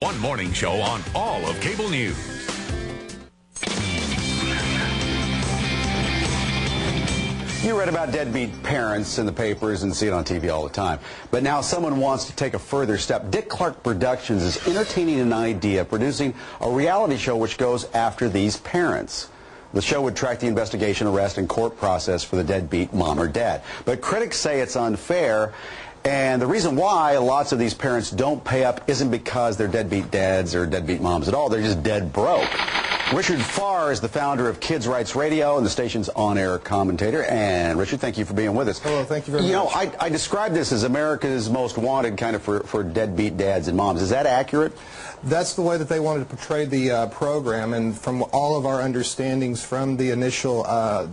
One morning show on all of cable news. You read about deadbeat parents in the papers and see it on TV all the time. But now someone wants to take a further step. Dick Clark Productions is entertaining an idea of producing a reality show which goes after these parents. The show would track the investigation, arrest, and court process for the deadbeat mom or dad. But critics say it's unfair, and the reason why lots of these parents don't pay up isn't because they're deadbeat dads or deadbeat moms at all. They're just dead broke. Richard Farr is the founder of Kids Rights Radio and the station's on-air commentator. And Richard, thank you for being with us. Hello, thank you very much. You know, I describe this as America's most wanted kind of for deadbeat dads and moms. Is that accurate? That's the way that they wanted to portray the program, and from all of our understandings from the initial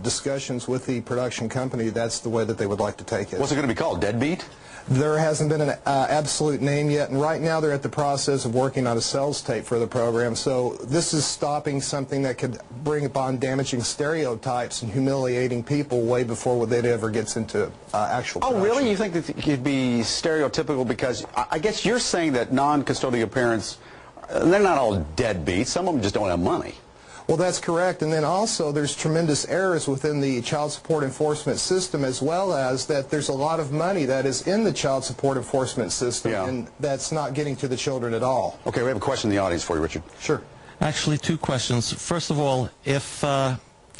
discussions with the production company, that's the way that they would like to take it. What's it going to be called, Deadbeat? There hasn't been an absolute name yet, and right now they're at the process of working on a sales tape for the program, so this is stopping something that could bring upon damaging stereotypes and humiliating people way before they'd ever gets into actual production. Oh, really? You think that it could be stereotypical? Because I guess you're saying that non-custodial parents, they're not all deadbeats. Some of them just don't have money. Well, that's correct, and then also there's tremendous errors within the child support enforcement system, as well as that there's a lot of money that is in the child support enforcement system, and that's not getting to the children at all. Okay, we have a question in the audience for you, Richard. Sure. Actually, two questions. First of all, if they're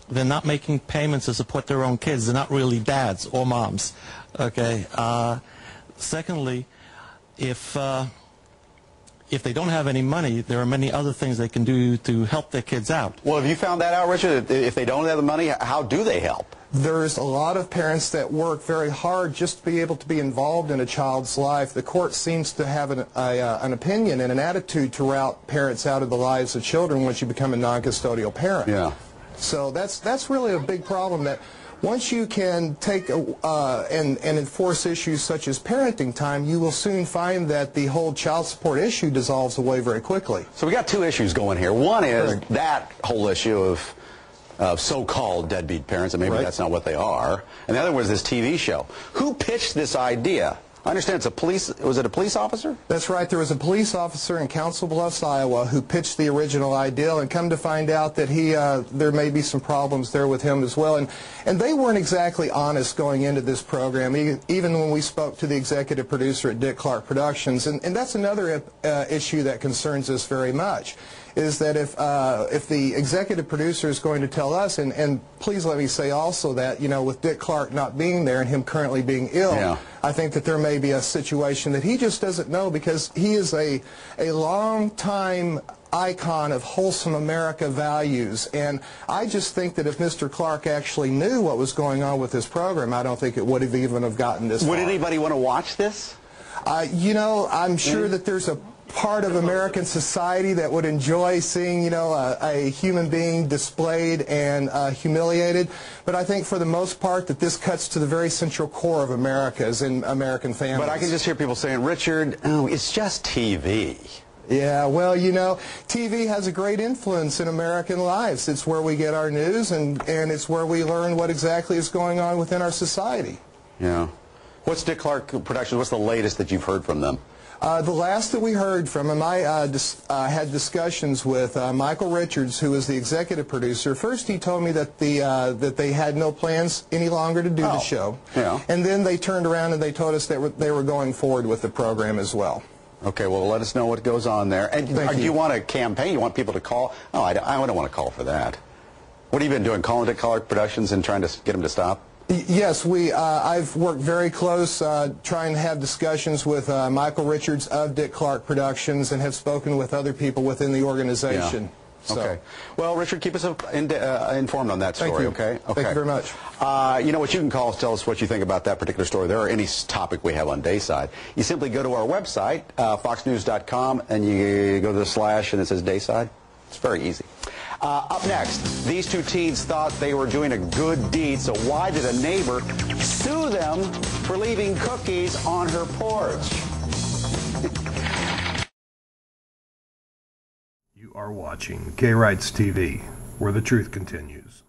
not making payments to support their own kids, they're not really dads or moms. Okay. Secondly, if they don't have any money, there are many other things they can do to help their kids out. Well, have you found that out, Richard? If they don't have the money, how do they help? There's a lot of parents that work very hard just to be able to be involved in a child's life. The court seems to have an opinion and an attitude to route parents out of the lives of children once you become a non-custodial parent. Yeah. So that's really a big problem, that once you can take and enforce issues such as parenting time, you will soon find that the whole child support issue dissolves away very quickly. So we got two issues going here. One is that whole issue of so-called deadbeat parents, and maybe that's not what they are. And the other was this TV show. Who pitched this idea? I understand it's a police, was it a police officer? That's right. There was a police officer in Council Bluffs, Iowa, who pitched the original idea, and come to find out that there may be some problems there with him as well. And they weren't exactly honest going into this program, even when we spoke to the executive producer at Dick Clark Productions. And that's another issue that concerns us very much, is that if the executive producer is going to tell us, and please let me say also that, you know, with Dick Clark not being there and him currently being ill, I think that there may be a situation that he just doesn't know, because he is a long-time icon of wholesome America values, and I just think that if Mr. Clark actually knew what was going on with this program, I don't think it would have even have gotten this far. Would anybody want to watch this? You know, I'm sure that there's a part of American society that would enjoy seeing, you know, a human being displayed and humiliated. But I think for the most part that this cuts to the very central core of America's and American families. But I can just hear people saying, Richard, oh, it's just TV. Yeah, well, you know, TV has a great influence in American lives. It's where we get our news, and it's where we learn what exactly is going on within our society. Yeah. What's Dick Clark Productions? What's the latest that you've heard from them? The last that we heard from him, I had discussions with Michael Richards, who is the executive producer. First, he told me that that they had no plans any longer to do the show. Yeah. And then they turned around and they told us that they were going forward with the program as well. Okay, well, let us know what goes on there. And do you want a campaign? You want people to call? Oh, I don't want to call for that. What have you been doing, calling Dick Clark Productions and trying to get them to stop? Yes, I've worked very close trying to have discussions with Michael Richards of Dick Clark Productions, and have spoken with other people within the organization. Yeah. So. Okay. Well, Richard, keep us informed on that story, okay? Thank you very much. You know what you can call us, tell us what you think about that particular story there, or any topic we have on Dayside. You simply go to our website, foxnews.com, and you go to the slash and it says Dayside. It's very easy. Up next, these two teens thought they were doing a good deed, so why did a neighbor sue them for leaving cookies on her porch? You are watching Krights TV, where the truth continues.